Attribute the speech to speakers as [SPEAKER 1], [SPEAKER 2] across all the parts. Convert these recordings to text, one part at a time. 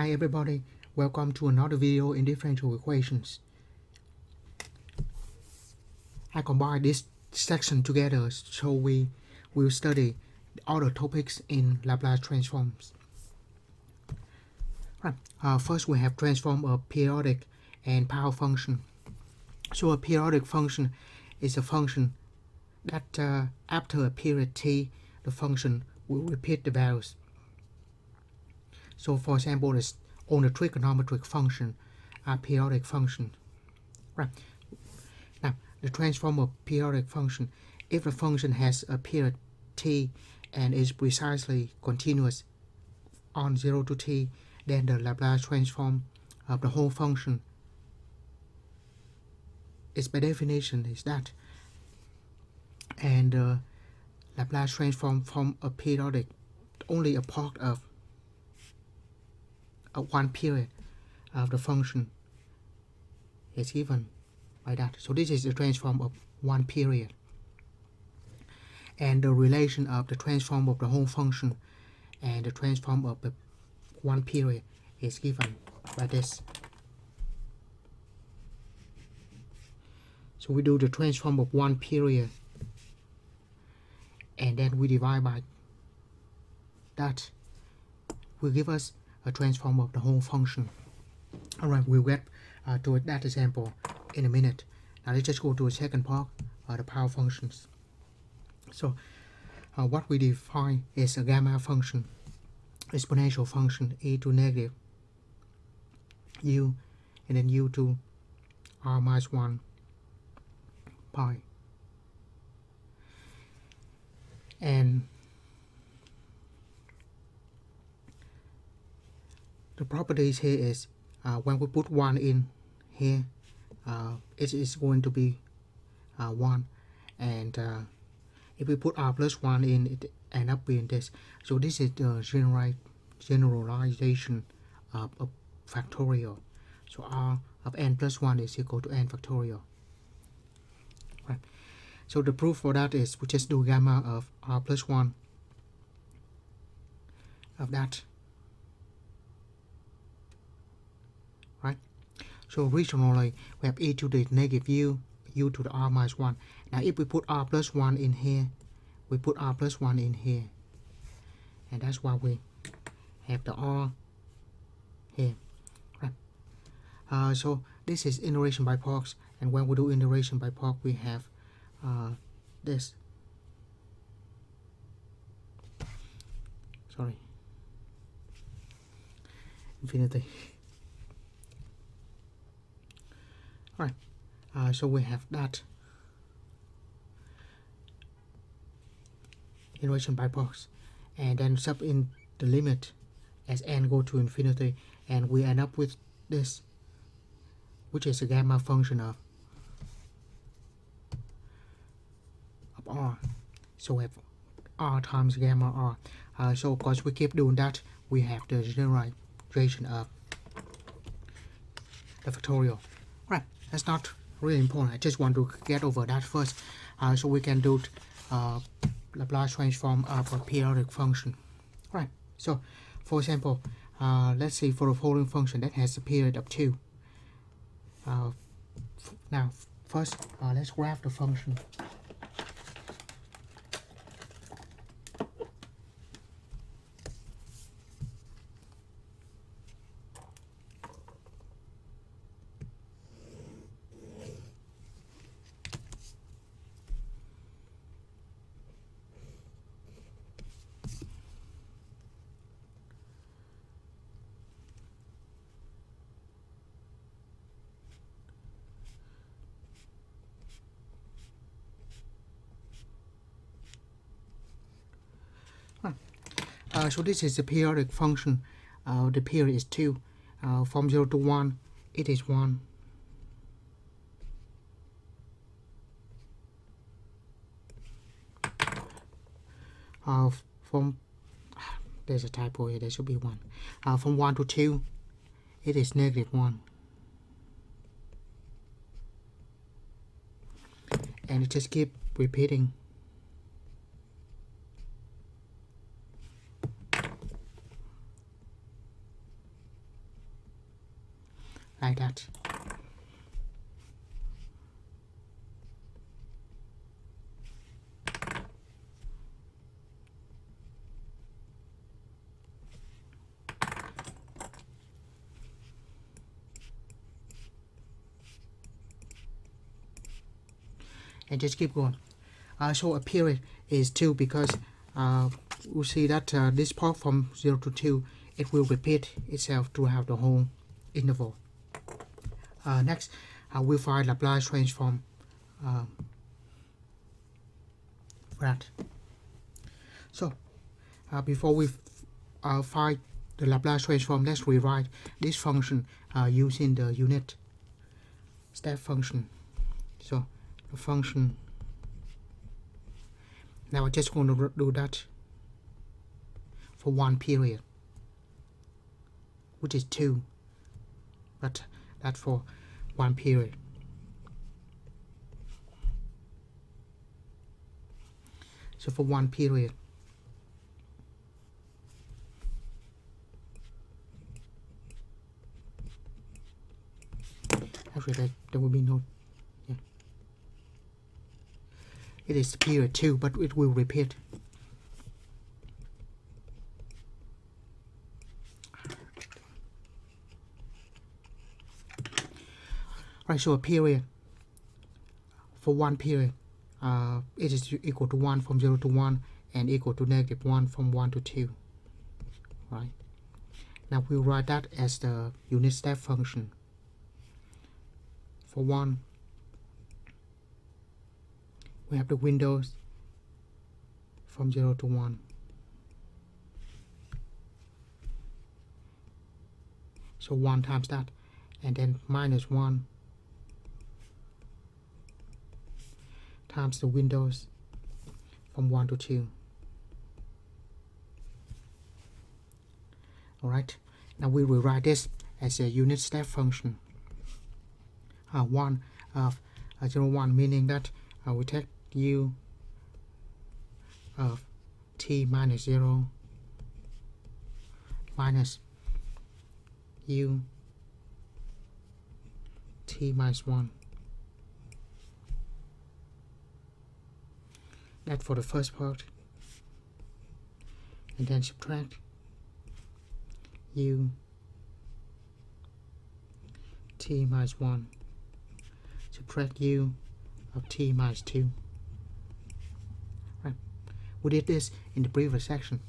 [SPEAKER 1] Hi everybody, welcome to another video in differential equations. I combine this section together so we will study other topics in Laplace transforms. Right. First we have transform of periodic and power function. So a periodic function is a function that after a period t, the function will repeat the values. So for example, it's on the trigonometric function, a periodic function. Right. Now, the transform of periodic function, if the function has a period t and is precisely continuous on 0 to t, then the Laplace transform of the whole function is by definition is that. And the Laplace transform from a periodic only a part of one period of the function is given by that. So this is the transform of one period. And the relation of the transform of the whole function and the transform of the one period is given by this. So we do the transform of one period and then we divide by that will give us a transform of the whole function. Alright, we'll get to that example in a minute. Now let's just go to the second part, the power functions. So what we define is a gamma function, exponential function e to negative u and then u to r minus 1 pi. And the properties here is when we put 1 in here, it is going to be 1, and if we put r plus 1 in, it ends up being this. So this is the generalization of factorial. So r of n plus 1 is equal to n factorial. Right. So the proof for that is we just do gamma of r plus 1 of that. Right. So originally we have e to the negative u to the r minus 1. Now if we put r plus 1 in here, we put r plus 1 in here. And that's why we have the r here. Right. So this is iteration by parts. And when we do iteration by part, we have this. Sorry. Infinity. Right. So we have that iteration by parts, and then sub in the limit as n go to infinity, and we end up with this, which is a gamma function of r. So we have r times gamma r. So because we keep doing that, we have the generalization of the factorial. Right. That's not really important. I just want to get over that first, so we can do Laplace transform of a periodic function. Right. So, for example, let's see for the following function that has a period of 2. Now, first, let's graph the function. So this is the periodic function. The period is 2. From 0 to 1, it is 1. From there's a typo here. There should be 1. From 1 to 2, it is negative 1. And it just keeps repeating. like that. And just keep going. So a period is 2 because we'll see that this part from 0 to 2, it will repeat itself throughout the whole interval. Next, we'll find Laplace transform for that. So, before we find the Laplace transform, let's rewrite this function using the unit step function. So, the function, now I'm just going to do that for one period, which is 2, but that's for one period. So for one period, actually there will be no, yeah. It is period 2, but it will repeat. Right, so a period, for one period, it is equal to 1 from 0 to 1 and equal to negative 1 from 1 to 2. Right. Now we'll write that as the unit step function. For 1, we have the windows from 0 to 1. So 1 times that, and then minus 1 times the windows from 1 to 2. Alright, now we will write this as a unit step function. 1 of 0, 1, meaning that we take u of t minus 0 minus u t minus 1. That for the first part, and then subtract u t minus 1, subtract u of t minus 2. Right, we did this in the previous section.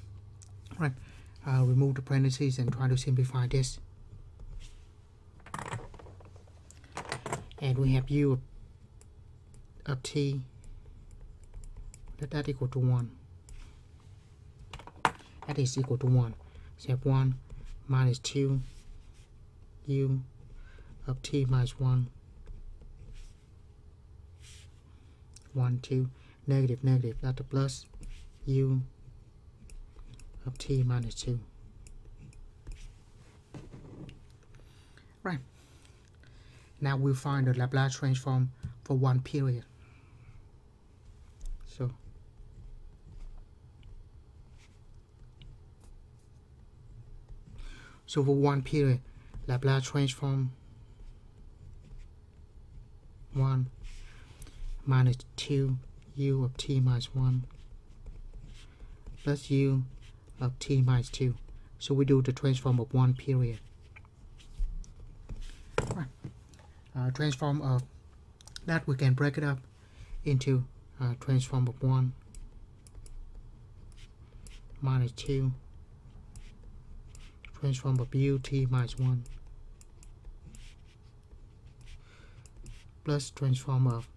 [SPEAKER 1] Right, remove the parentheses and try to simplify this, and we have u of t, that equal to 1. That is equal to 1. So you have 1 minus 2 u of t minus 1, 1, 2, negative, negative, that's a plus u of t minus 2. Right. Now we'll find the Laplace transform for one period. So for one period, Laplace transform 1 minus 2 u of t minus 1 plus u of t minus 2. So we do the transform of one period. Right. Transform of that, we can break it up into transform of 1 minus 2 transform of u t minus 1 plus transform of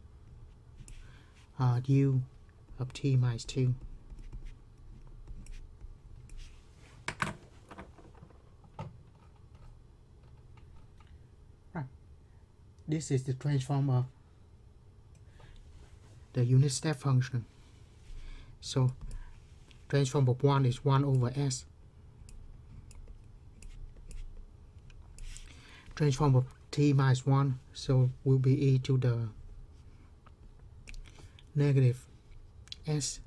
[SPEAKER 1] u of t minus 2. Right. This is the transform of the unit step function. So transform of 1 is 1 over s. Transform of t minus 1, so will be e to the negative s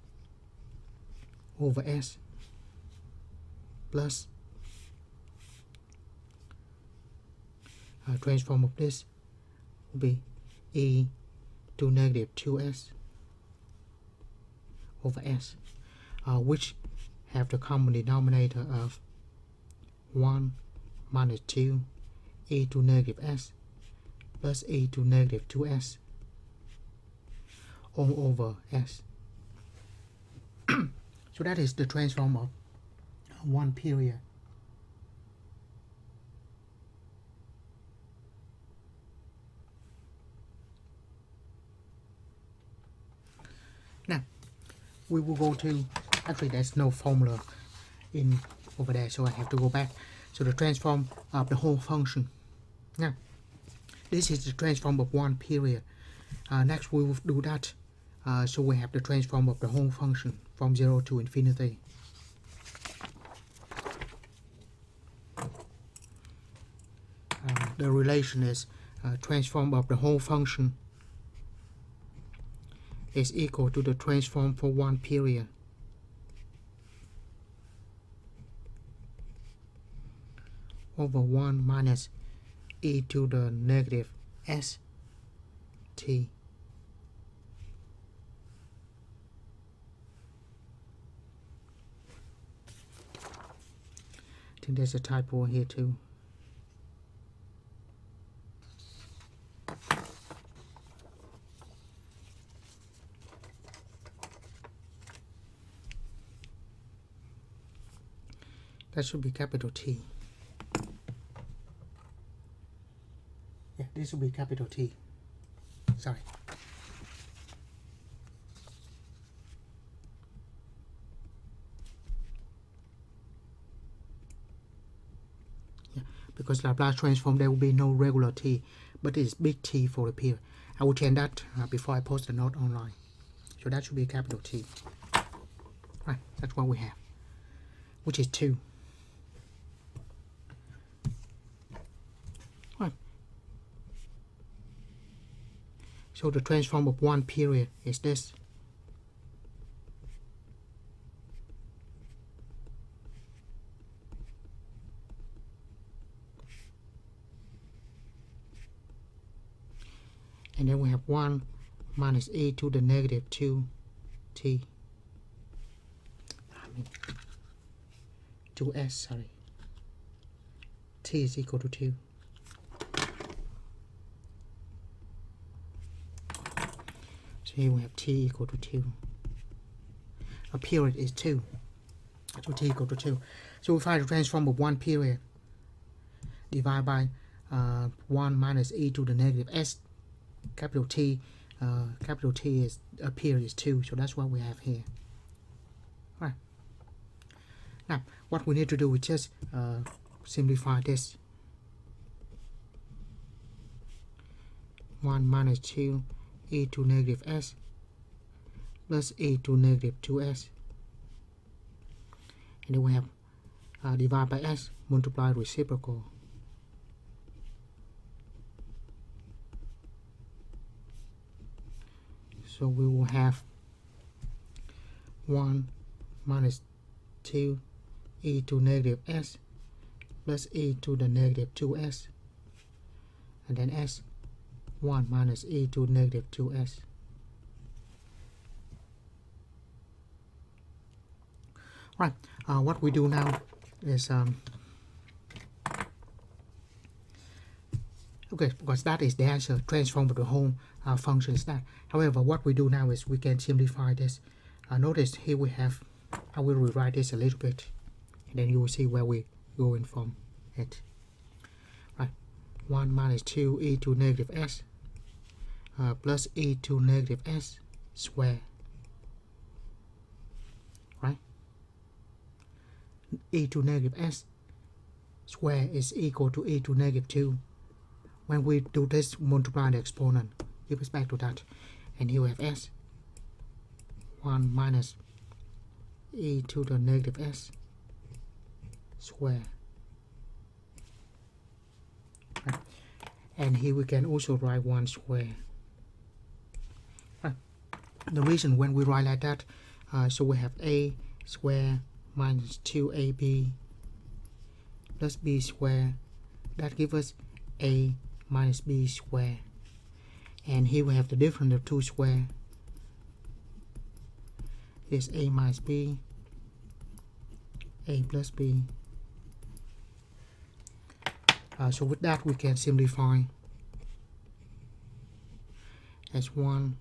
[SPEAKER 1] over s plus transform of this will be e to negative 2s over s, which have the common denominator of 1 minus 2 e to negative s plus e to negative 2s all over s. So that is the transform of one period. Now we will go to, actually there's no formula in over there, so I have to go back. So the transform of the whole function. Now this is the transform of one period. Next we will do that. So we have the transform of the whole function from 0 to infinity. The relation is transform of the whole function is equal to the transform for one period over 1 minus e to the negative s t. I think there's a typo here too. That should be capital T. Yeah, this will be capital T. Sorry. Yeah, because Laplace transform there will be no regular T, but it's big T for the period. I will change that before I post the note online. So that should be capital T. Right, that's what we have, which is 2. Right. So the transform of one period is this. And then we have 1 minus e to the negative 2t. 2s, sorry. T is equal to 2. So here we have t equal to 2. A period is 2. So t equal to 2. So we find the transform of one period. Divide by 1 minus e to the negative s. Capital T is a period is 2. So that's what we have here. Right. Now, what we need to do is just simplify this. 1 minus 2 e to negative s plus e to negative 2s. And then we have divide by s, multiply reciprocal. So we will have 1 minus 2 e to negative s plus e to the negative 2s, and then s 1 minus e to negative 2s. Right, what we do now is okay, because that is the answer, transform of the whole function is that. However, what we do now is we can simplify this. Notice here we have, I will rewrite this a little bit, and then you will see where we're going from it. Right, 1 minus 2 e to negative s plus e to negative s square. Right, e to negative s square is equal to e to negative 2. When we do this, multiply the exponent, give us back to that, and here we have s 1 minus e to the negative s square. Right. And here we can also write 1 square. Right. The reason when we write like that, so we have a square minus 2ab plus b square. That gives us a minus b square, and here we have the difference of two square is a minus b, a plus b. So with that we can simplify as 1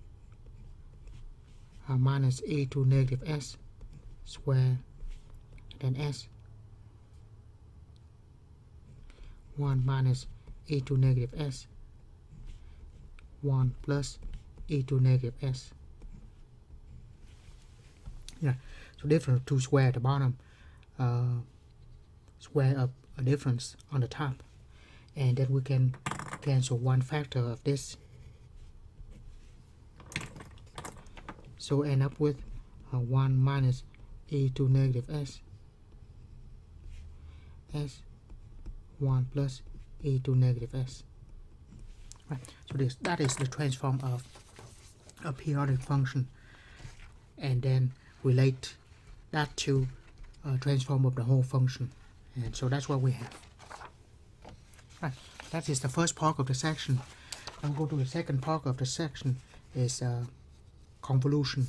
[SPEAKER 1] minus e to negative s square, then s 1 minus e to negative s 1 plus e to negative s. Yeah, so difference of two square at the bottom, square up a difference on the top, and then we can cancel one factor of this, so end up with 1 minus e to negative s 1 plus e to negative s. Right. So that is the transform of a periodic function, and then relate that to transform of the whole function, and so that's what we have. Right. That is the first part of the section. I'll go to the second part of the section is convolution.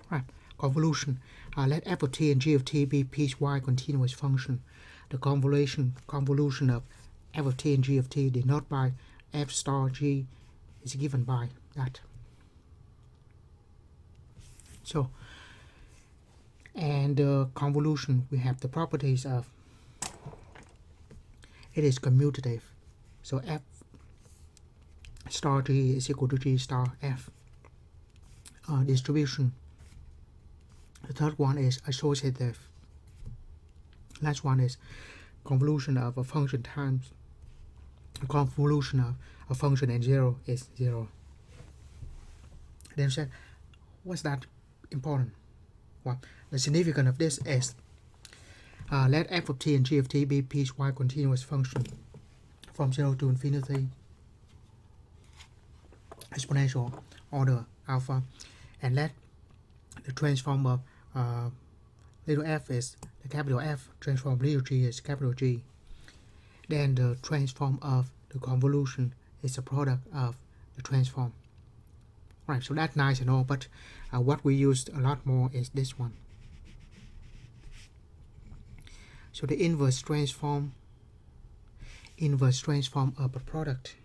[SPEAKER 1] Right. Convolution. Let f of t and g of t be piecewise continuous function. The convolution of f of t and g of t denoted by f star g is given by that. So, and convolution, we have the properties of it is commutative. So f star g is equal to g star f. Distribution. The third one is associative. Last one is convolution of a function times convolution of a function and 0 is 0. Then said, what's that important? Well, the significance of this is let f of t and g of t be piecewise continuous function from 0 to infinity exponential order alpha, and let the transform of little f is the capital F, transform little g is capital G. Then the transform of the convolution is the product of the transform. Right, so that's nice and all, but what we used a lot more is this one. So the inverse transform of a product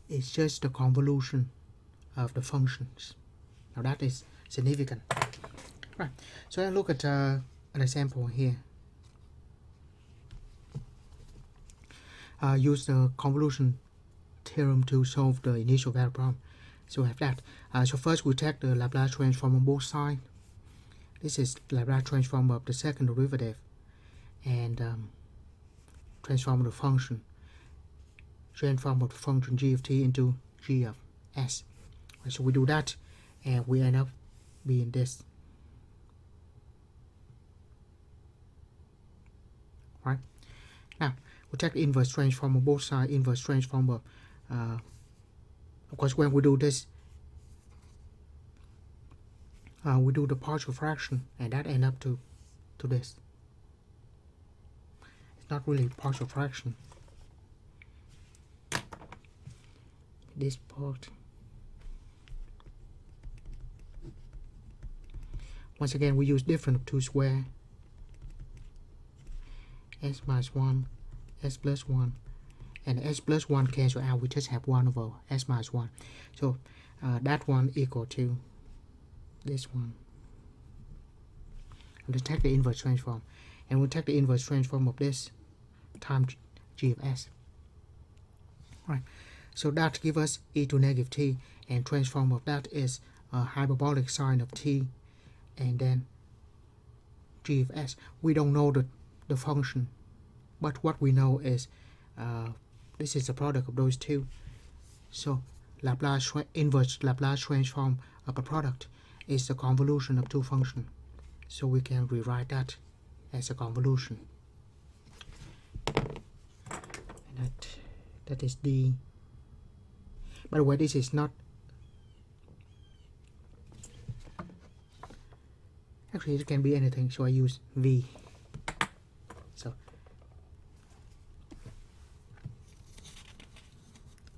[SPEAKER 1] is just the convolution of the functions. Now that is significant. Right, so I look at an example here. Use the convolution theorem to solve the initial value problem. So we have that. So first we take the Laplace transform on both sides. This is Laplace transform of the second derivative, and transform of the function. Transform of the function g of t into g of s. Right, so we do that, and we end up being this. Right. Now we take the inverse transform on both sides. Inverse transform of course, when we do this, we do the partial fraction, and that end up to this. It's not really partial fraction. This part. Once again, we use difference of two square. S minus 1, s plus 1, and s plus 1 cancel out. We just have 1 over s minus 1. So that one equal to this one. We'll take the inverse transform, and we'll take the inverse transform of this times g of s. Right. So that gives us e to negative t, and transform of that is a hyperbolic sine of t, and then g of s. We don't know the function, but what we know is this is the product of those two. So inverse Laplace transform of a product is the convolution of two functions. So we can rewrite that as a convolution. And that is d. By the way, this is not, actually it can be anything, so I use v. So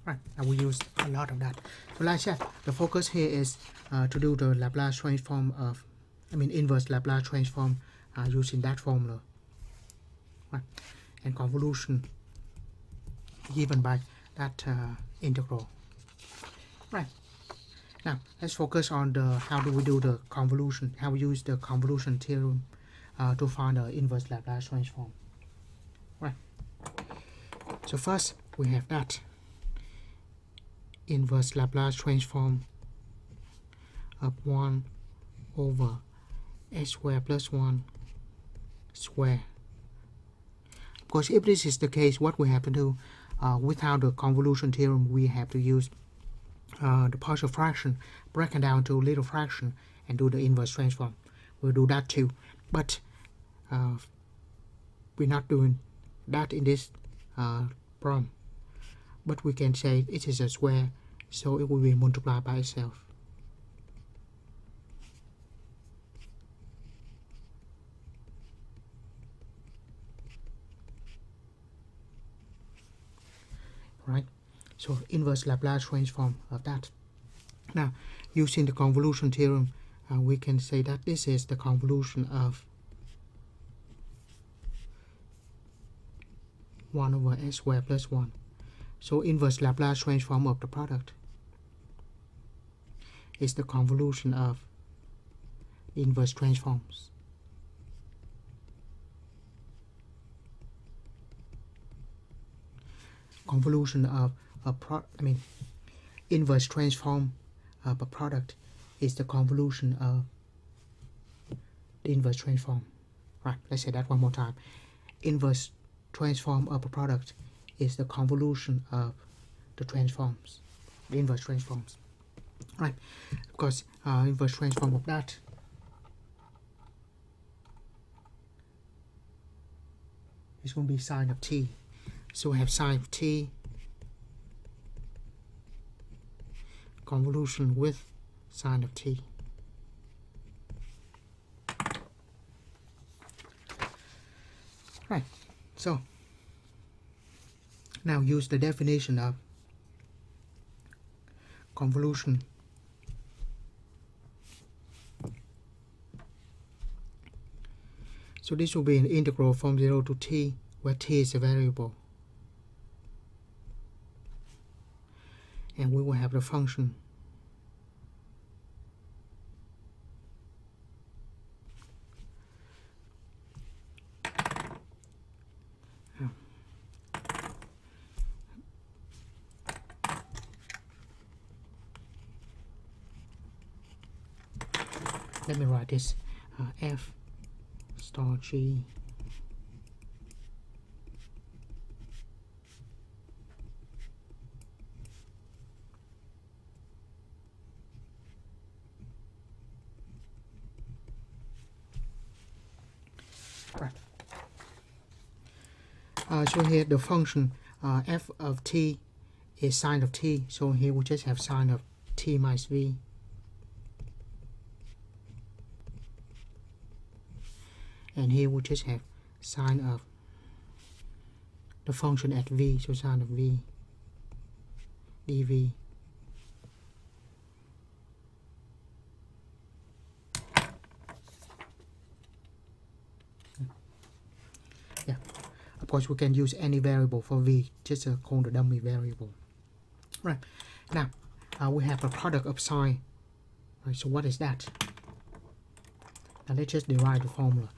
[SPEAKER 1] Right, and we use a lot of that. So like I said, the focus here is to do the Laplace transform of, inverse Laplace transform using that formula. Right, and convolution given by that integral. Right. Now let's focus on the how do we do the convolution, how we use the convolution theorem to find the inverse Laplace transform. Right. So first we have that inverse Laplace transform of 1 over s squared plus 1 square. Because if this is the case, what we have to do without the convolution theorem, we have to use the partial fraction broken down to little fraction and do the inverse transform. We'll do that too, but we're not doing that in this problem. But we can say it is a square, so it will be multiplied by itself. Right, so inverse Laplace transform of that. Now, using the convolution theorem, we can say that this is the convolution of 1 over s squared plus 1. So inverse Laplace transform of the product is the convolution of inverse transforms. Convolution of inverse transform of a product is the convolution of the inverse transform. Right, let's say that one more time. Inverse transform of a product is the convolution of the transforms, the inverse transforms. Right, because inverse transform of that is going to be sine of t. So we have sine of t convolution with sine of t. Right, so now use the definition of convolution. So this will be an integral from 0 to t, where t is a variable. And we will have the function let me write this f star g right. So here the function f of t is sine of t, so here we just have sine of t minus v. And here we just have sine of the function at v, so sine of v dv. Yeah, of course we can use any variable for v, just call the dummy variable. Right, now we have a product of sine. Right, so what is that? Now let's just derive the formula.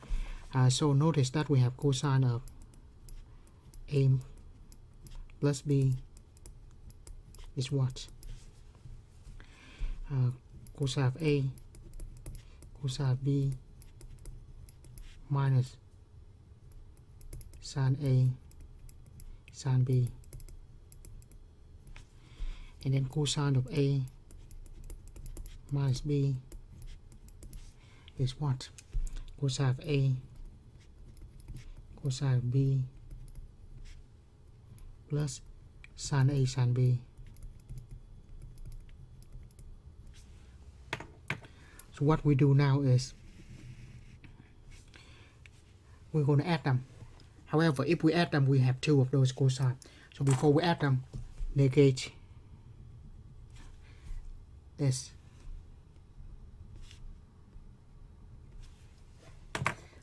[SPEAKER 1] So notice that we have cosine of a plus b is what? Cosine of a, cosine of b minus sine a, sine b. And then cosine of a minus b is what? Cosine of a, cosine of b plus sine a, sine b. So what we do now is we're going to add them. However, if we add them, we have two of those cosine. So before we add them, negate this.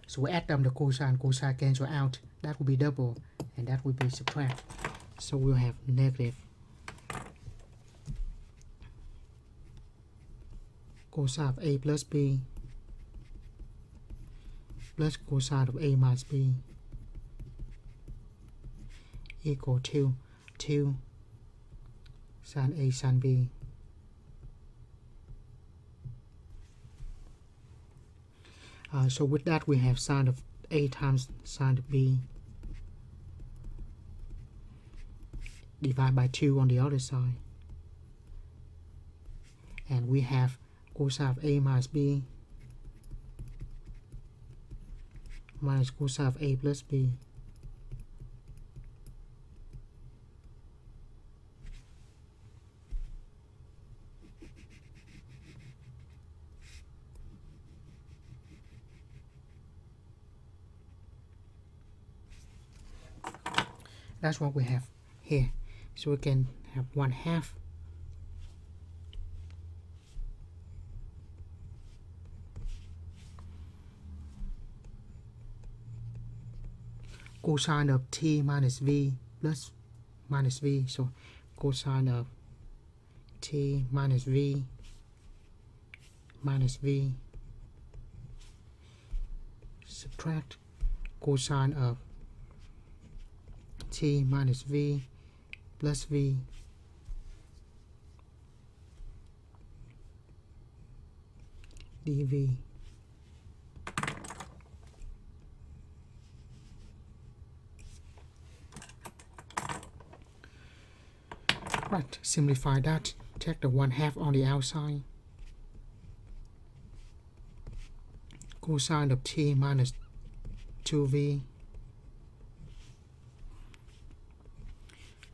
[SPEAKER 1] So we add them the cosine cancel out. That will be double, and that will be subtract. So we'll have negative cosine of A plus B plus cosine of A minus B equal to 2 sin A sin B. So with that we have sine of A times sine of B divided by 2 on the other side. And we have cosine of A minus B minus cosine of A plus B. That's what we have here. So we can have 1/2 cosine of t minus v plus minus v. So cosine of t minus v subtract cosine of t minus v plus v dv. Right, simplify that. Take the 1/2 on the outside. Cosine of t minus 2v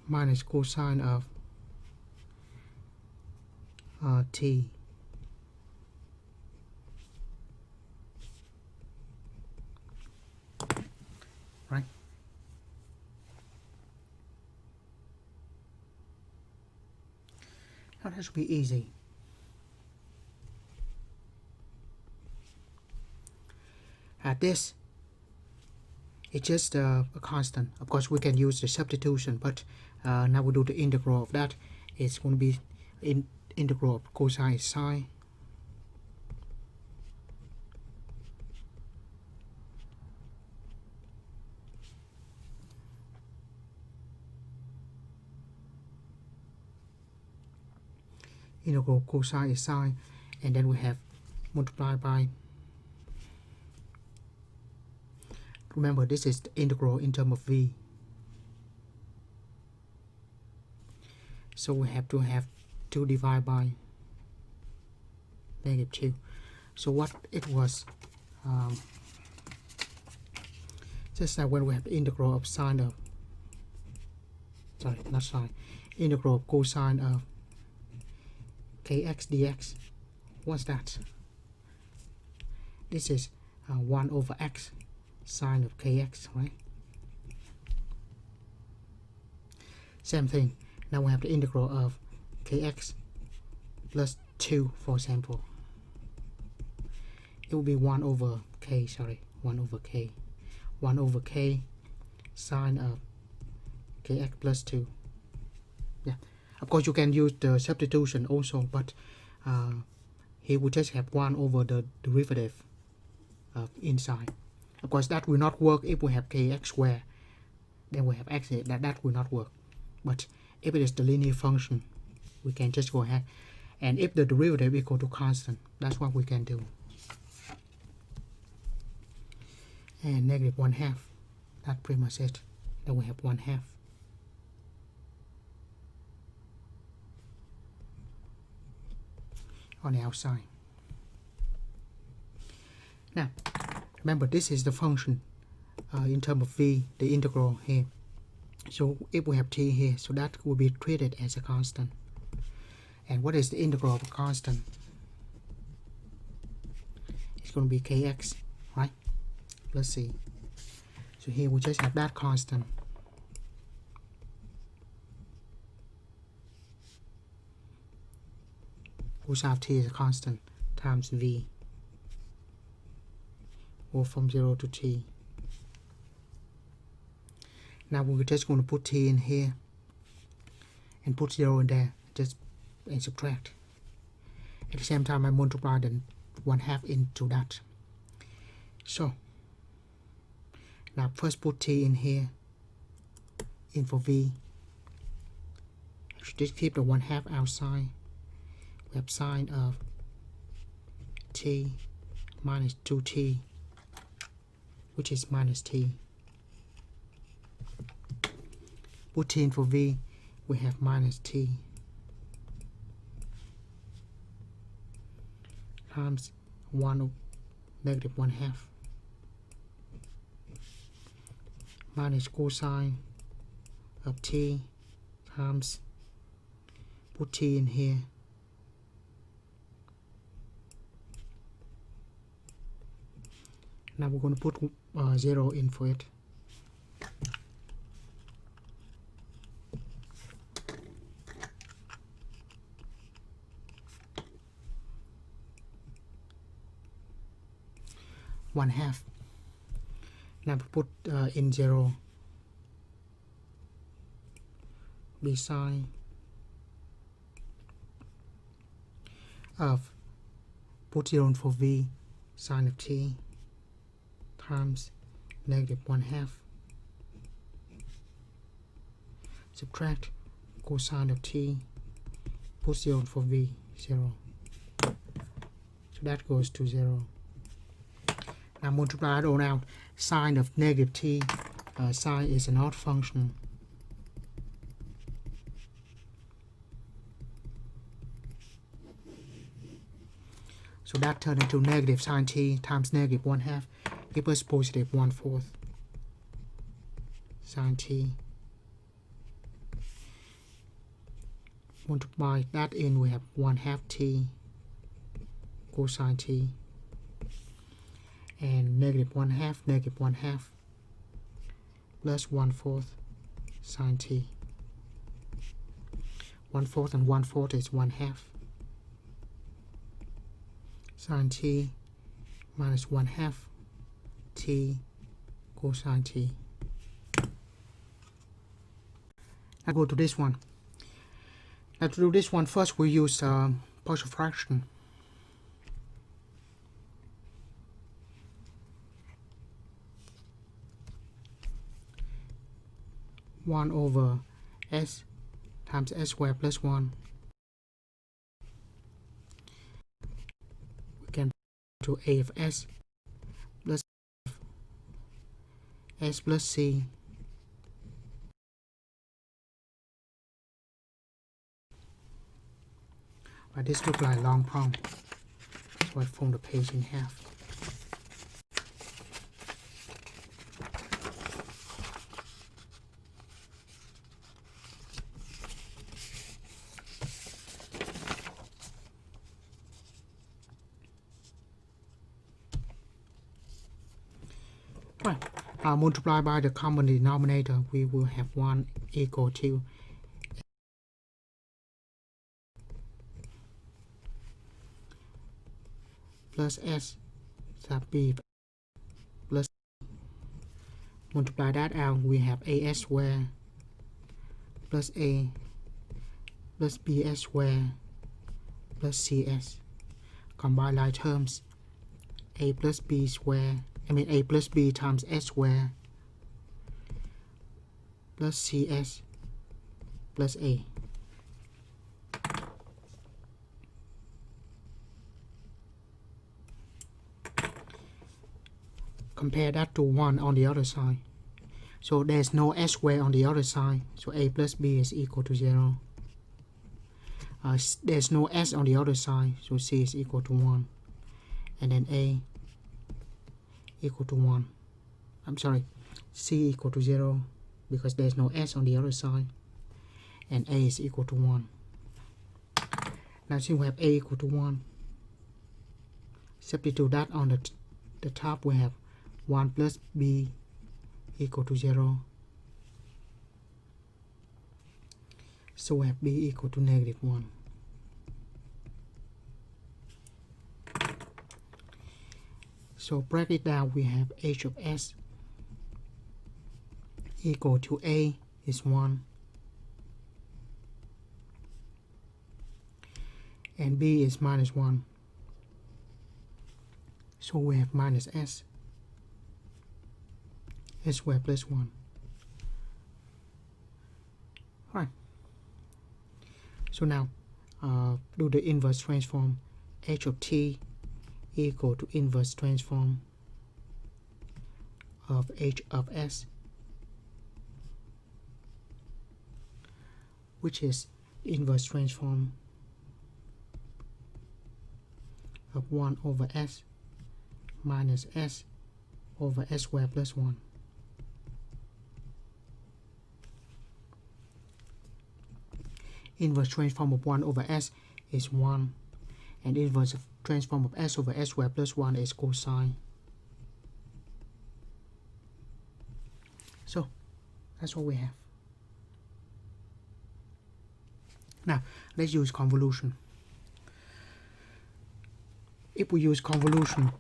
[SPEAKER 1] minus cosine of t right. Now that should be easy. This it's just a constant. Of course we can use the substitution, but now we do the integral of that. It's going to be integral of cosine sine integral cosine is sine, and then we have multiply by, remember this is the integral in terms of v, so we have to have 2 divided by -2. So what it was, just like when we have the integral of sine of, sorry, not sine, integral of cosine of kx dx. What's that? This is 1 over x sine of kx, right? Same thing. Now we have the integral of kx plus 2, for example. It will be 1 over k, sorry, 1 over k. 1 over k sine of kx plus 2. Yeah. Of course, you can use the substitution also, but here we just have 1 over the derivative of inside. Of course, that will not work if we have kx squared. Then we have x here. That will not work. But if it is the linear function, we can just go ahead. And if the derivative equal to constant, that's what we can do. And negative 1/2. That's pretty much it. Then we have 1/2. On the outside. Now, remember this is the function in terms of v, the integral here. So if we have t here, so that will be treated as a constant. And what is the integral of a constant? It's going to be kx, right? Plus c. So here we just have that constant. cosine of t is a constant times v, or from 0 to t. Now we're just going to put t in here and put 0 in there, just and subtract. At the same time I multiply the 1/2 into that. So now first put t in here, in for v. Just keep the 1/2 outside. We have sine of t minus 2t, which is minus t. Put t in for v, we have minus t times 1 negative 1/2 minus cosine of t times, put t in here, now we're going to put 0 in for it. One half. Now we put in 0, b sine of, put 0 in for v, sine of t times negative 1/2, subtract cosine of t, put 0 in for v, 0. So that goes to 0. Now multiply it all out. Sine of negative t, sine is an odd function. So that turned into negative sine t times negative 1/2, give us positive 1/4 sine t. Multiply that in, we have 1/2 t cosine t, and negative 1/2 plus 1/4 sine t. 1/4 and 1/4 is 1/2 sine t minus 1/2 t cosine t. Now go to this one. Now to do this one, first we use partial fraction. One over s times s squared plus 1. We can to a of s plus s plus c but this looks like a long problem, so I fold the page in half. Right, multiply by the common denominator, we will have 1 equal to plus s sub b plus, multiply that out, we have as squared plus a plus bs squared plus cs. Combine like terms, a plus b squared, a plus b times s squared plus cs plus a. Compare that to 1 on the other side. So there's no s squared on the other side, so a plus b is equal to 0. There's no s on the other side, so c is equal to 1. And then a equal to 1. I'm sorry, c equal to 0 because there's no s on the other side. And a is equal to 1. Now since we have a equal to 1, substitute that on the top, we have 1 plus b equal to 0. So we have b equal to negative 1. So break it down, we have h of s equal to a is 1 and b is minus 1. So we have minus s squared plus 1. Right. So now do the inverse transform. H of t equal to inverse transform of h of s, which is inverse transform of 1 over s minus s over s squared plus 1. Inverse transform of 1 over s is 1, and inverse transform of s over s squared plus 1 is cosine. So that's what we have. Now let's use convolution. If we use convolution,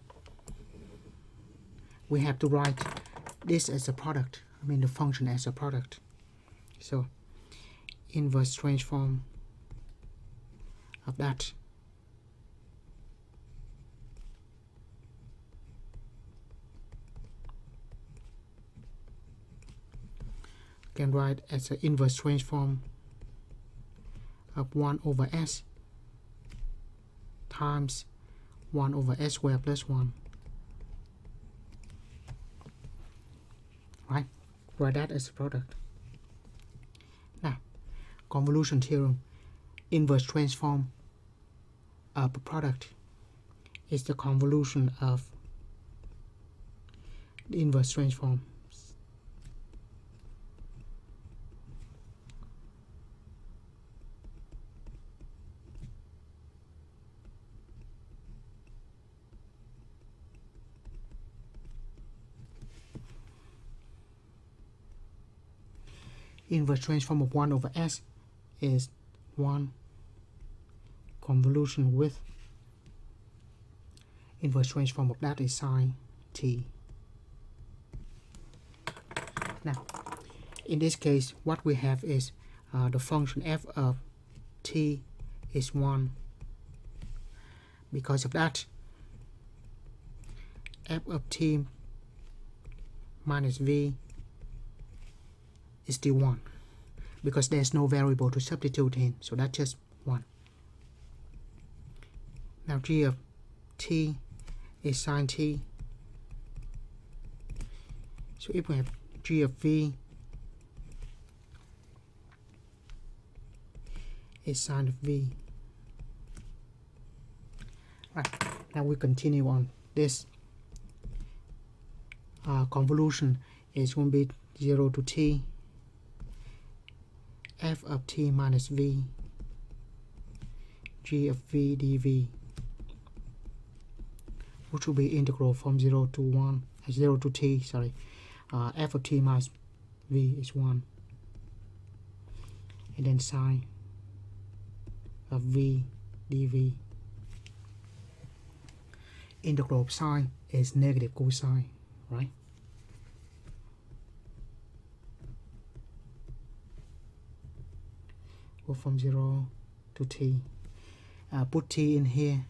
[SPEAKER 1] we have to write this as a product, the function as a product. So inverse transform of that can write as an inverse transform of 1 over s times 1 over s squared plus 1. Right? Write that as a product. Now, convolution theorem, inverse transform of a product is the convolution of the inverse transform. Inverse transform of 1 over s is 1 convolution with inverse transform of that is sine t. Now, in this case, what we have is the function f of t is 1. Because of that, f of t minus v is still 1, because there's no variable to substitute in, so that's just 1. Now g of t is sine t, so if we have g of v is sine of v. Right, now we continue on this. Convolution is going to be 0 to t f of t minus v g of v dv, which will be integral from 0 to t, f of t minus v is 1, and then sine of v dv. Integral of sine is negative cosine, right? Go from 0 to t. Put t in here,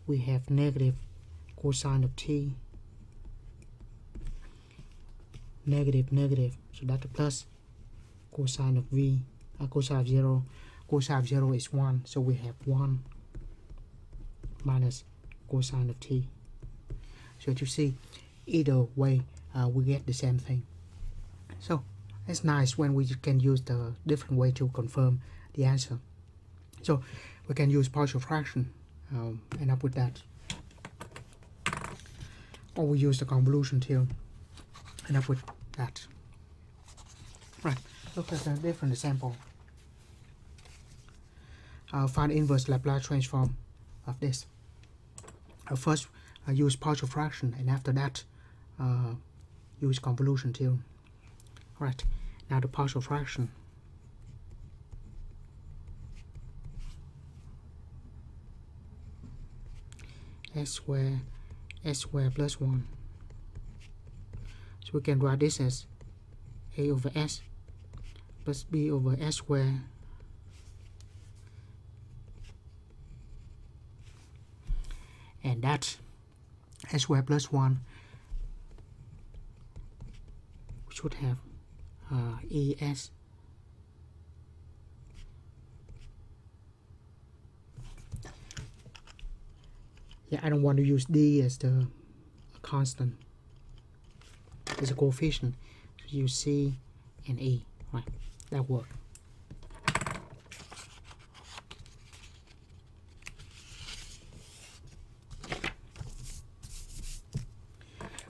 [SPEAKER 1] we have negative cosine of t, negative, so that's a plus cosine of v, cosine of 0. Cosine of 0 is 1, so we have 1 minus cosine of t. So you see, either way we get the same thing. So it's nice when we can use the different way to confirm the answer. So we can use partial fraction, end up with that, or we use the convolution theorem, end up with that. Right, look at a different example. I'll find inverse Laplace transform of this. First I use partial fraction, and after that use convolution theorem. Right, now the partial fraction. S squared s squared plus 1. So we can write this as a over s plus b over s squared and that s squared plus 1 should have es. Yeah, I don't want to use d as the constant. It's a coefficient. So use c and e. Right, that works.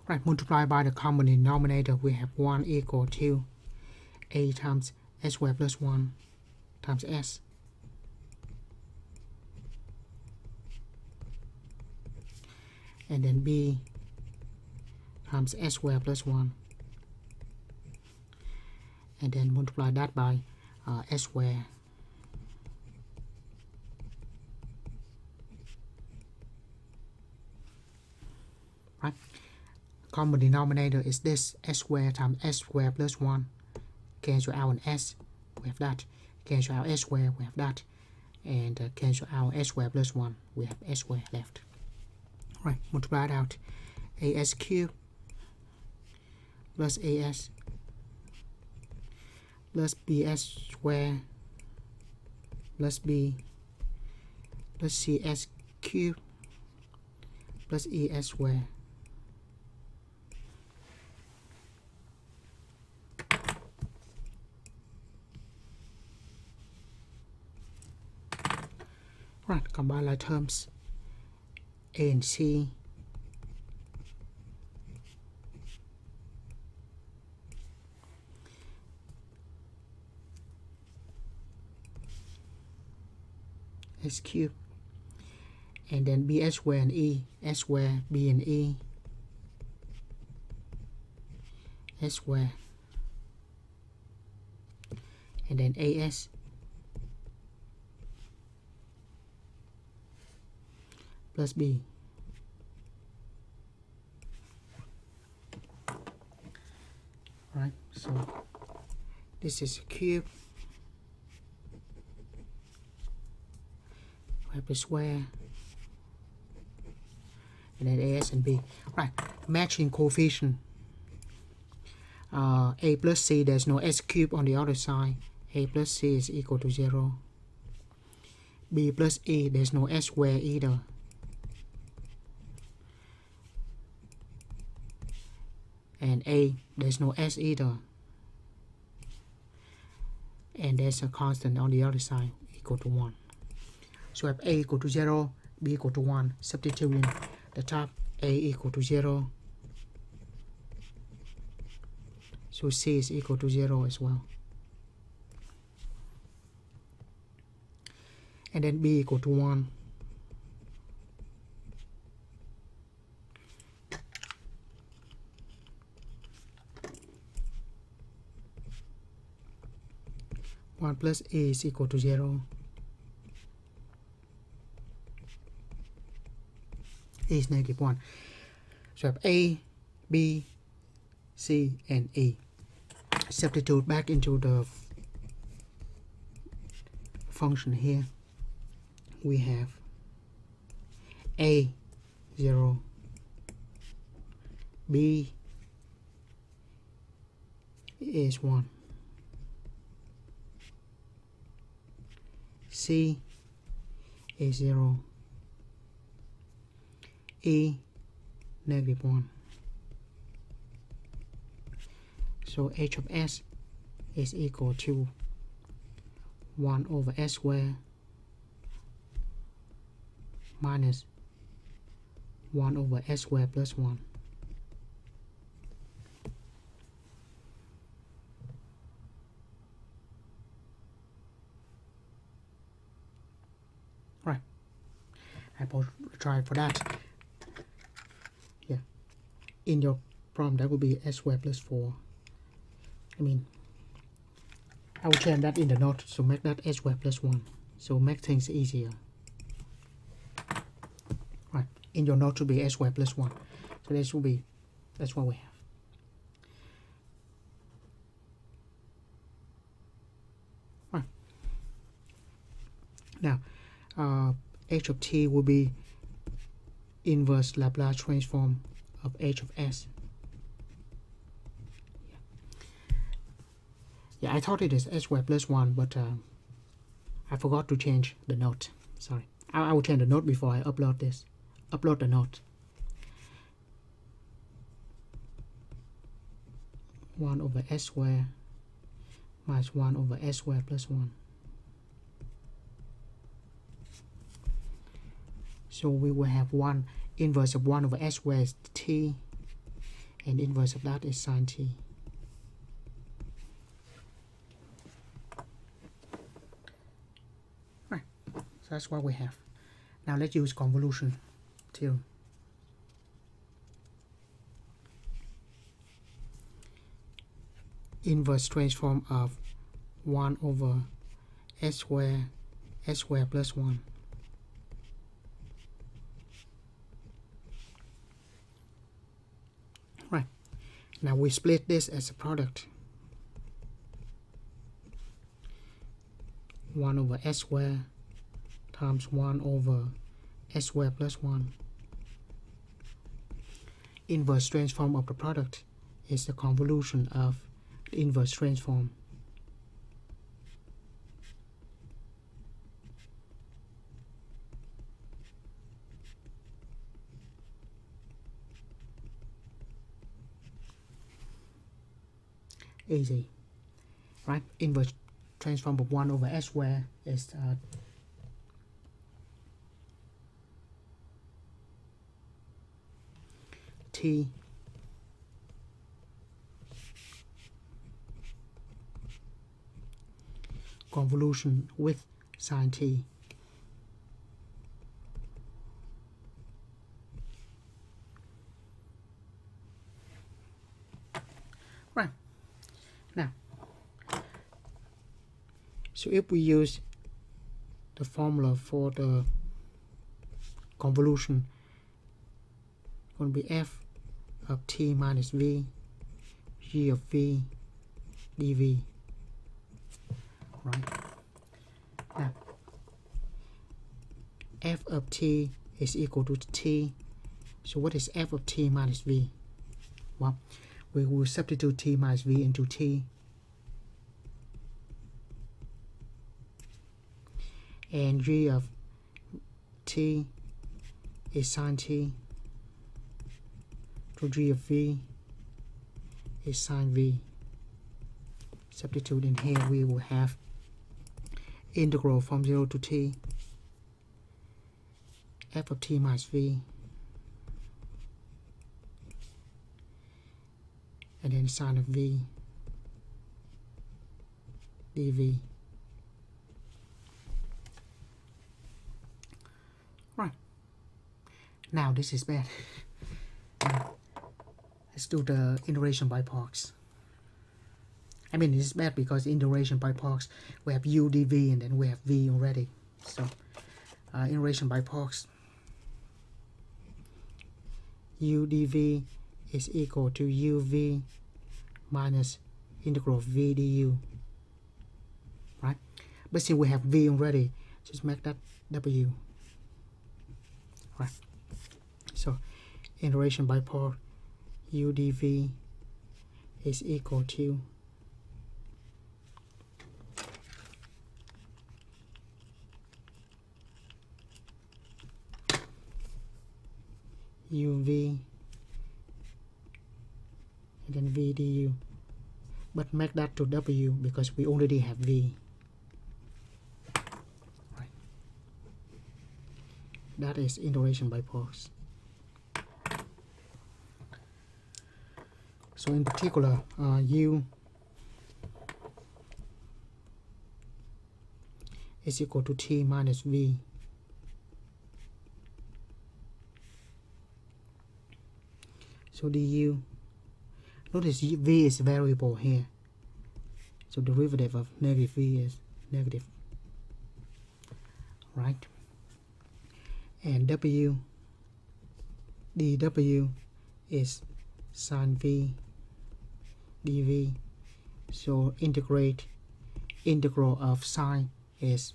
[SPEAKER 1] Right, multiply by the common denominator, we have 1 equal to a times s squared plus 1 times s. And then b times s squared plus 1. And then multiply that by s squared. Right. Common denominator is this s squared times s squared plus 1. Cancel out an s, we have that. Cancel out s squared, we have that. And cancel out s squared plus 1, we have s squared left. Right, multiply it out. As cubed plus as plus bs squared plus b plus cs cubed plus es squared. Right, combine like terms a and c s cubed and then bs squared and e, s squared, b and e, s squared, and then as plus b. Right, so this is a cube. We have the square. And then as and b. Right, matching coefficient. A plus c, there's no s cubed on the other side. A plus c is equal to 0. B plus e, there's no s squared either. And a, there's no s either. And there's a constant on the other side equal to 1. So we have a equal to 0, b equal to 1. Substituting the top, a equal to 0. So c is equal to 0 as well. And then b equal to 1. One plus a is equal to 0. A is negative 1. So I have a, b, c, and e. Substitute back into the function here. We have a 0, b is 1, c is 0, e negative 1. So h of s is equal to 1 over s squared minus 1 over s squared plus 1. Right. I will try for that. Yeah. In your problem, that will be s squared plus 4. I will change that in the note, so make that s squared plus 1. So make things easier. Right. in your note to be s squared plus 1. So this will be, that's what we have. Right. Now, h of t will be inverse Laplace transform of h of s. Yeah, I thought it is s squared plus 1, but I forgot to change the note. Sorry. I will change the note before I upload this. Upload the note. 1 over s squared minus 1 over s squared plus 1. So we will have 1 inverse of 1 over s squared is t, and inverse of that is sine t. Right. So that's what we have. Now let's use convolution theorem. Inverse transform of 1 over s squared plus 1. Right. Now we split this as a product. 1 over s squared times 1 over s squared plus 1. Inverse transform of the product is the convolution of the inverse transform. Easy, right? Inverse transform of 1 over s squared is t convolution with sine t. Right. Now, so if we use the formula for the convolution, it's going to be f of t minus v, g of v, dv. Right. Now, f of t is equal to t. So what is f of t minus v? Well, we will substitute t minus v into t. And g of t is sine t. So g of v is sine v. Substitute in here, we will have integral from 0 to t f of t minus v, and then sine of v dv. Right. Now this is bad. Let's do the integration by parts. I mean, it's bad because integration by parts, we have u dv and then we have v already. So, integration by parts, u dv is equal to uv minus integral of v du. Right? But since we have v already, just make that w. Right? So, integration by part, u dv is equal to uv and then v du, but make that to w because we already have v. Right. That is integration by parts. So in particular, u is equal to t minus v. So du, notice v is variable here. So derivative of negative v is negative. Right? And w dw is sine v dv. So integral of sine is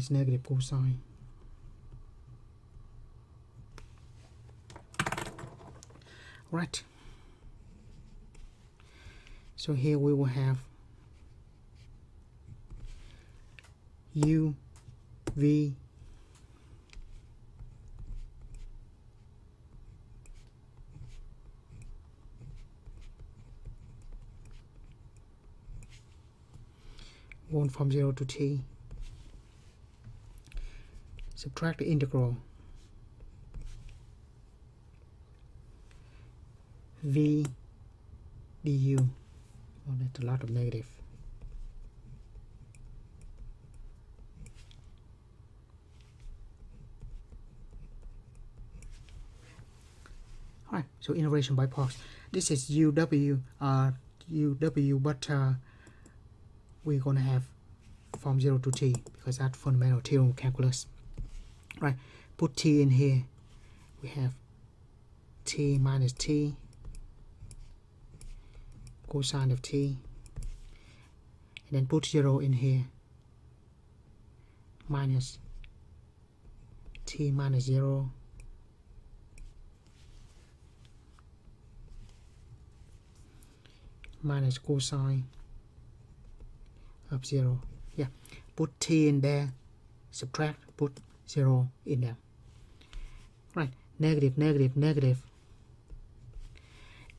[SPEAKER 1] negative cosine. Right. So here we will have u v one from 0 to t. Subtract the integral v du. Oh, that's a lot of negative. Alright, so integration by parts. This is uw, but we're gonna have from 0 to t because that's fundamental theorem calculus. Right, put t in here. We have t minus t cosine of t, and then put 0 in here, minus t minus 0 minus cosine of 0. Yeah, put t in there, subtract, put 0 in there. Right, negative, negative, negative.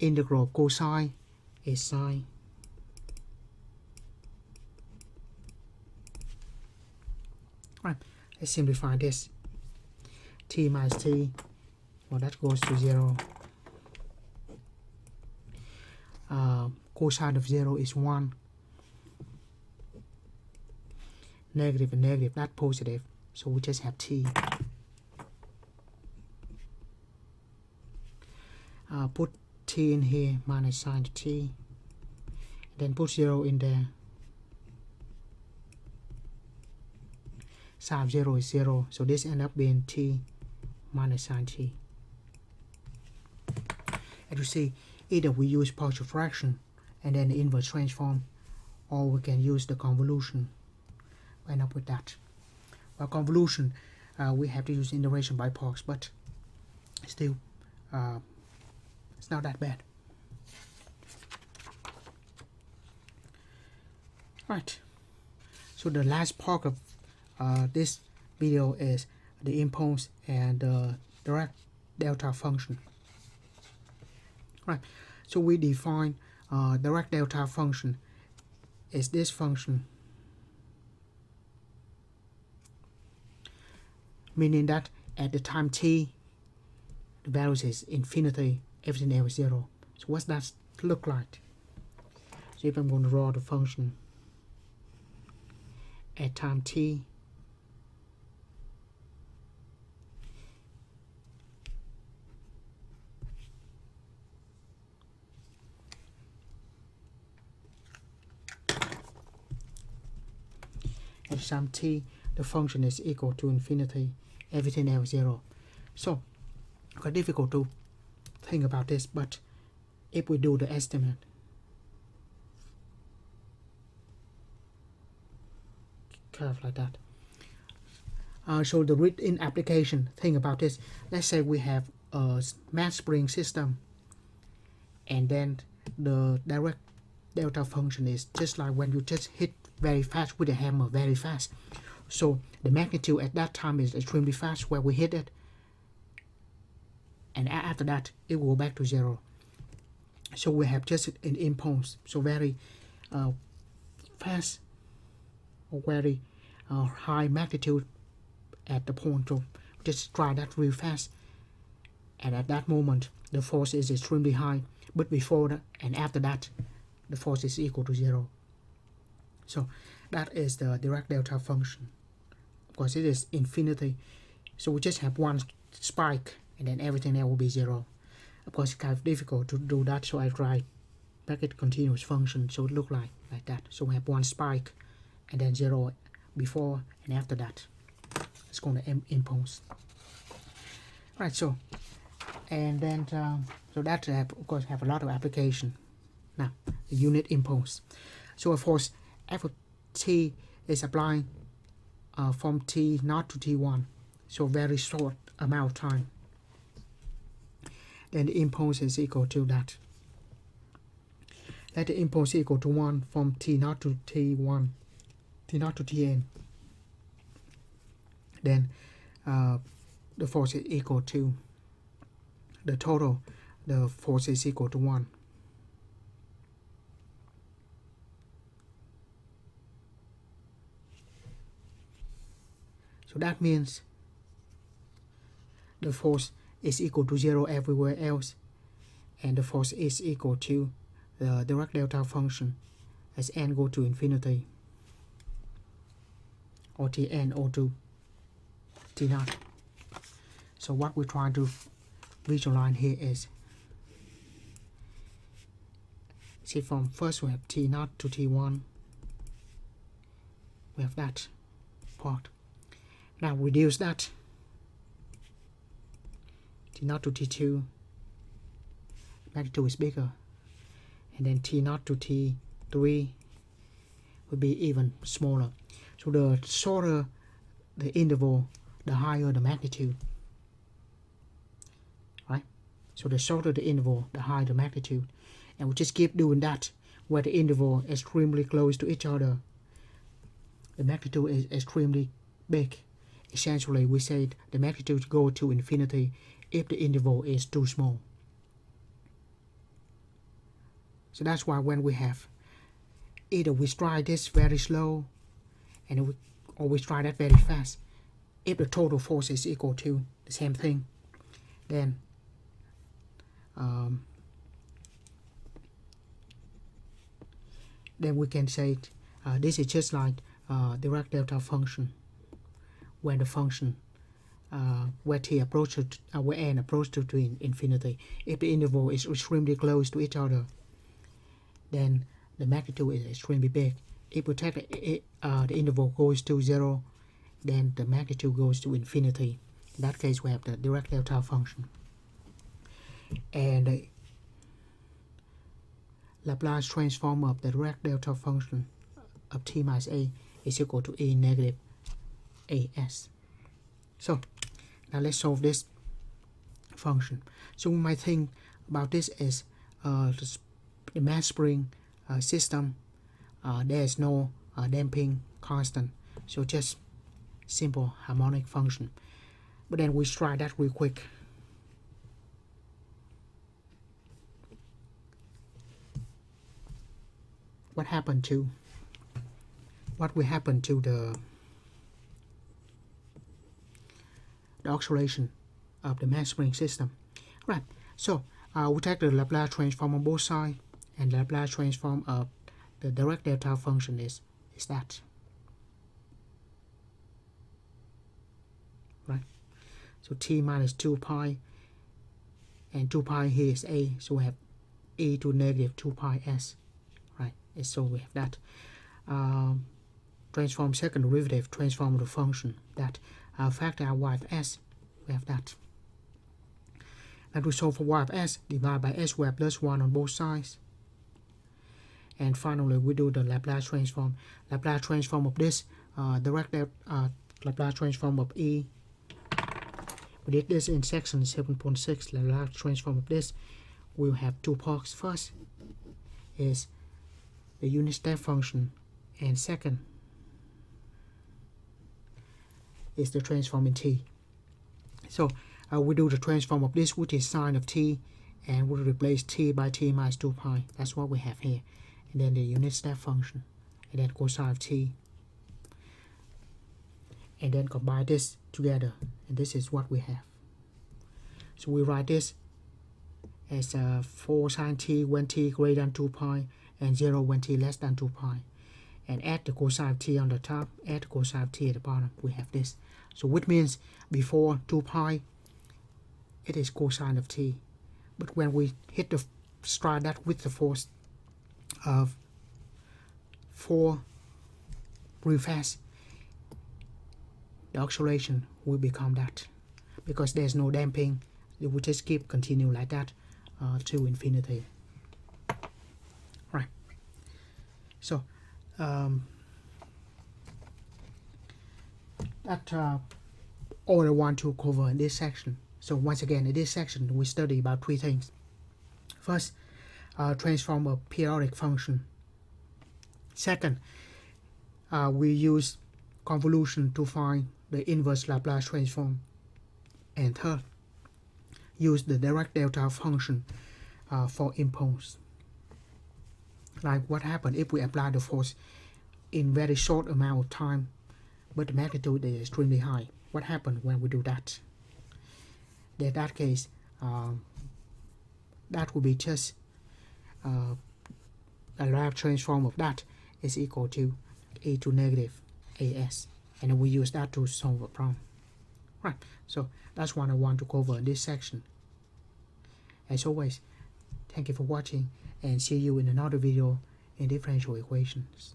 [SPEAKER 1] Integral cosine is sine. Right, let's simplify this. T minus t, well, that goes to 0. Cosine of 0 is 1. Negative and negative, not positive, so we just have t. Put t in here, minus sine of t, then put 0 in there. Sine of 0 is 0, so this ends up being t minus sine t. As you see, either we use partial fraction and then the inverse transform, or we can use the convolution. We end up with that. Well, convolution, we have to use integration by parts, but still, it's not that bad. Right. So the last part of this video is the impulse and the direct delta function. Right. So we define direct delta function is this function, meaning that at the time t, the value is infinity, everything else is 0. So what's that look like? So if I'm going to draw the function at time t, at some t, the function is equal to infinity, everything else 0. So quite difficult to think about this, but if we do the estimate, curve like that. So the written application, think about this. Let's say we have a mass spring system, and then the direct delta function is just like when you just hit very fast with a hammer, very fast. So the magnitude at that time is extremely fast where we hit it, and after that it will go back to 0. So we have just an impulse, so very fast or very high magnitude at the point. So just try that real fast, and at that moment the force is extremely high, but before that and after that the force is equal to 0. So that is the direct delta function. Of course it is infinity, so we just have one spike and then everything there will be 0. Of course it's kind of difficult to do that, so I try bracket continuous function, so it look like that. So we have one spike and then 0 before and after that. It's called the impulse. Right, so and then so that of course have a lot of application. Now the unit impulse. So of course f of t is applying from t0 to t1, so very short amount of time. Then the impulse is equal to that. Let the impulse equal to 1 from t0 to t1, t0 to tn. Then the force is equal to the total. The force is equal to 1. So that means the force is equal to 0 everywhere else, and the force is equal to the Dirac delta function as n go to infinity, or Tn or to T0. So what we're trying to visualize here is, see, from first we have T0 to T1, we have that part. Now reduce that, T0 to T2, magnitude is bigger, and then T0 to T3 will be even smaller. So the shorter the interval, the higher the magnitude, right? So the shorter the interval, the higher the magnitude, and we just keep doing that. Where the interval is extremely close to each other, the magnitude is extremely big. Essentially, we say the magnitude go to infinity if the interval is too small. So that's why when we have either we stride this very slow, and or we stride that very fast, if the total force is equal to the same thing, then we can say this is just like the Dirac delta function, where the function where t approaches where n approaches to infinity. If the interval is extremely close to each other, then the magnitude is extremely big. If we take the interval goes to 0, then the magnitude goes to infinity. In that case, we have the Dirac delta function, and the Laplace transform of the Dirac delta function of t minus a is equal to a negative as. So now let's solve this function. So we might think about this as the mass spring system. There is no damping constant, so just simple harmonic function. But then we try that real quick. What will happen to the oscillation of the mass spring system? Right. So we take the Laplace transform on both sides, and the Laplace transform of the Dirac delta function is that. Right. So t minus 2 pi, and 2 pi here is a, so we have e to negative 2 pi s. Right. And so we have that. Transform second derivative, transform the function, that factor out y of s, we have that. And we solve for y of s, divide by s, we have plus 1 on both sides. And finally, we do the Laplace transform. Laplace transform of this, Laplace transform of e. We did this in section 7.6. Laplace transform of this, we'll have two parts. First is the unit step function, and second is the transform in t. So we do the transform of this, which is sine of t, and we'll replace t by t minus 2 pi. That's what we have here. And then the unit step function, and then cosine of t, and then combine this together, and this is what we have. So we write this as 4 sine t when t greater than 2 pi, and 0 when t less than 2 pi. And add the cosine of t on the top, add the cosine of t at the bottom, we have this. So which means before 2 pi, it is cosine of t. But when we hit the stride that with the force of 4 real fast, the acceleration will become that. Because there's no damping, it will just keep continue like that to infinity. Right. So that's all I want to cover in this section. So once again, in this section, we study about 3 things. First, transform a periodic function. Second, we use convolution to find the inverse Laplace transform. And third, use the direct delta function for impulse. Like what happens if we apply the force in very short amount of time, but the magnitude is extremely high. What happens when we do that? In that case, that will be just a Laplace transform of that is equal to e to negative as, and we use that to solve a problem. Right, so that's what I want to cover in this section. As always, thank you for watching, and see you in another video in differential equations.